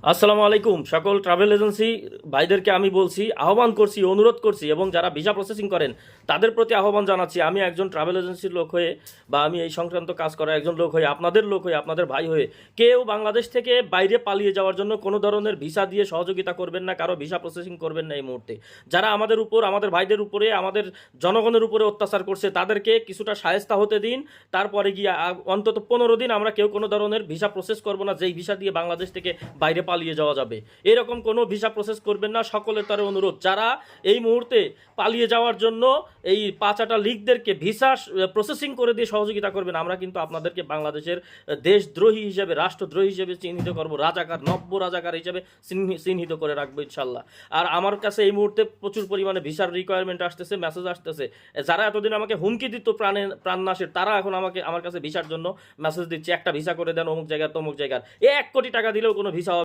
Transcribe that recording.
আসসালামু আলাইকুম। সকল ট্রাভেল এজেন্সি ভাইদেরকে আমি বলছি, আহ্বান করছি, অনুরোধ করছি, এবং যারা ভিসা প্রসেসিং করেন তাদের প্রতি আহ্বান জানাচ্ছি। আমি একজন ট্রাভেল এজেন্সির লোক হয়ে বা আমি এই সংক্রান্ত কাজ করা একজন লোক হয়ে, আপনাদের লোক হয়ে, আপনাদের ভাই হয়ে, কেউ বাংলাদেশ থেকে বাইরে পালিয়ে যাওয়ার জন্য কোনো ধরনের ভিসা দিয়ে সহযোগিতা করবেন না, কারো ভিসা প্রসেসিং করবেন না এই মুহূর্তে। যারা আমাদের উপর, আমাদের ভাইদের উপরে, আমাদের জনগণের উপরে অত্যাচার করছে তাদেরকে কিছুটা শায়েস্তা হতে দিন। তারপরে গিয়ে অন্তত 15 দিন আমরা কেউ কোনো ধরনের ভিসা প্রসেস করবো না যেই ভিসা দিয়ে বাংলাদেশ থেকে বাইরে পালিয়ে যাওয়া যাবে। এরকম কোনো ভিসা প্রসেস করবেন না। সকলের তার অনুরোধ, যারা এই মুহূর্তে পালিয়ে যাওয়ার জন্য এই পাঁচাটা লিগদেরকে ভিসা প্রসেসিং করে দিয়ে সহযোগিতা করবেন, আমরা কিন্তু আপনাদেরকে বাংলাদেশের দেশদ্রোহী হিসেবে, রাষ্ট্রদ্রোহী হিসেবে চিহ্নিত করবো, রাজাকার, নব্য রাজাকার হিসেবে চিহ্নিত করে রাখবো ইনশাল্লাহ। আর আমার কাছে এই মুহূর্তে প্রচুর পরিমাণে ভিসার রিকোয়ারমেন্ট আসতেছে, মেসেজ আসতেছে। যারা এতদিন আমাকে হুমকি দিত প্রাণনাশের, তারা এখন আমার কাছে ভিসার জন্য মেসেজ দিচ্ছে, একটা ভিসা করে দেন অমুক জায়গার তমুক জায়গার। 1 কোটি টাকা দিলেও কোনো ভিসা